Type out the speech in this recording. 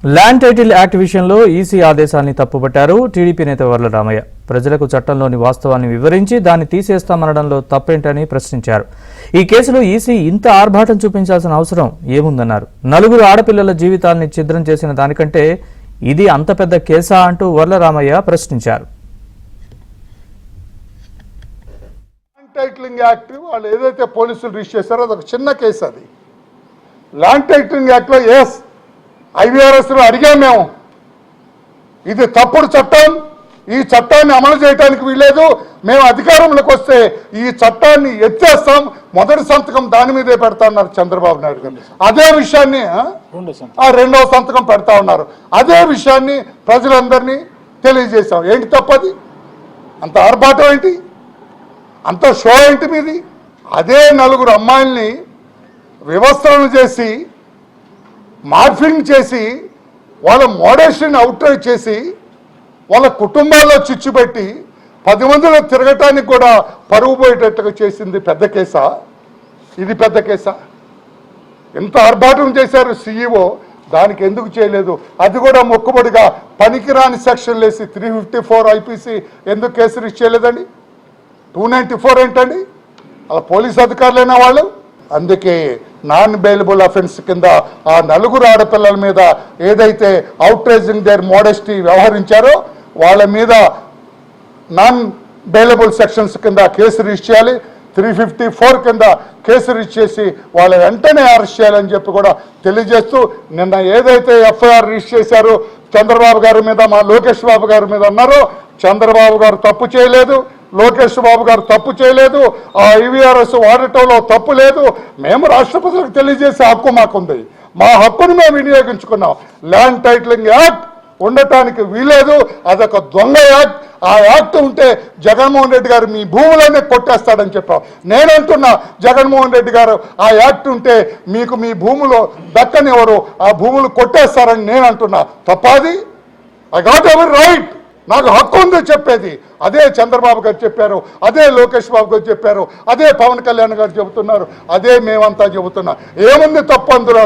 Land title act విషయంలో EC ఆదేశాన్ని తప్పుపట్టారు TDP నేత వర్ల రామయ్య. ప్రజలకు చట్టంలోని వాస్తవాన్ని వివరించి దాన్ని తీసేస్తామనడంలో తప్పేంటని ప్రశ్నించారు. ఈ కేసులో ఈసీ ఇంత ఆర్భాటం చూపించాల్సిన అవసరం ఏముందన్నారు. 4 ఆడపిల్లల జీవితాల్ని ఛిద్రం చేసిన దానికంటే ఇది అంత పెద్ద కేసా అంటూ వర్ల రామయ్య ప్రశ్నించారు. టైటిలింగ్ యాక్ట్ వాళ్ళు ఏదైతే పోలీసులు రిజిస్టర్ చేశారో అదొక చిన్న కేసు. అది ల్యాండ్ టైటిలింగ్ యాక్ట్లో ఐవీఆర్ఎస్లో అడిగాం మేము, ఇది తప్పుడు చట్టం, ఈ చట్టాన్ని అమలు చేయడానికి వీల్లేదు, మేము అధికారంలోకి వస్తే ఈ చట్టాన్ని ఎత్తేస్తాం, మొదటి సంతకం దాని మీదే పెడతా ఉన్నారు చంద్రబాబు నాయుడు గారు. అదే విషయాన్ని రెండవ సంతకం పెడతా ఉన్నారు. అదే విషయాన్ని ప్రజలందరినీ తెలియజేశాం. ఏంటి తప్పది? అంత ఆర్భాటం ఏంటి? అంత షో ఏంటి మీది? అదే 4 అమ్మాయిల్ని వ్యవస్థలను చేసి మార్ఫింగ్ చేసి వాళ్ళ మోడేషన్ అవుట్రైట్ చేసి వాళ్ళ కుటుంబాల్లో చిచ్చుపెట్టి 10 మందిలో తిరగటానికి కూడా పరువు పోయేటట్టుగా చేసింది పెద్ద కేసా? ఇది పెద్ద కేసా? ఎంత ఆర్భాటం చేశారు సీఈఓ, దానికి ఎందుకు చేయలేదు? అది కూడా మొక్కుబడిగా పనికిరాని సెక్షన్లు వేసి 354 ఐపీసీ ఎందుకు కేసు రిజిస్టర్ చేయలేదండి? 294 ఏంటండి? అలా పోలీస్ అధికారులైన వాళ్ళు. అందుకే నాన్ బెయిలబుల్ అఫెన్స్ కింద ఆ 4 ఆడపిల్లల మీద ఏదైతే అవుట్రేజింగ్ దేర్ మోడెస్టీ వ్యవహరించారో వాళ్ళ మీద నాన్ బెయిలబుల్ సెక్షన్స్ కింద కేసు రిజిస్టర్ చేయాలి. 354 కింద కేసు రిజిస్టర్ చేసి వాళ్ళ వెంటనే అరెస్ట్ చేయాలని చెప్పి కూడా తెలియజేస్తూ, నిన్న ఏదైతే ఎఫ్ఐఆర్ రిజిస్టర్ చేశారో చంద్రబాబు గారి మీద, మా లోకేష్ బాబు గారి మీద అన్నారో, చంద్రబాబు గారు తప్పు చేయలేదు, లోకేష్ బాబు గారు తప్పు చేయలేదు, ఆ ఐవీఆర్ఎస్ వాడటంలో తప్పు లేదు. మేము రాష్ట్రపతులకు తెలియజేసే హక్కు మాకుంది, మా హక్కును మేము వినియోగించుకున్నాం. ల్యాండ్ టైటిలింగ్ యాక్ట్ ఉండటానికి వీలేదు, అదొక దొంగ యాక్ట్. ఆ యాక్ట్ ఉంటే జగన్మోహన్ రెడ్డి గారు మీ భూములన్నీ కొట్టేస్తాడని చెప్పాం. నేనంటున్నా, జగన్మోహన్ రెడ్డి గారు ఆ యాక్ట్ ఉంటే మీకు మీ భూములు దక్కనివ్వరు, ఆ భూములు కొట్టేస్తారని నేను అంటున్నా. తప్పాది? ఐ గాట్ ఎవర్ రైట్, నాకు హక్కు ఉంది చెప్పేది. అదే చంద్రబాబు గారు చెప్పారు, అదే లోకేష్ బాబు గారు చెప్పారు, అదే పవన్ కళ్యాణ్ గారు చెబుతున్నారు, అదే మేమంతా చెబుతున్నా. ఏముంది తప్పు అందులో?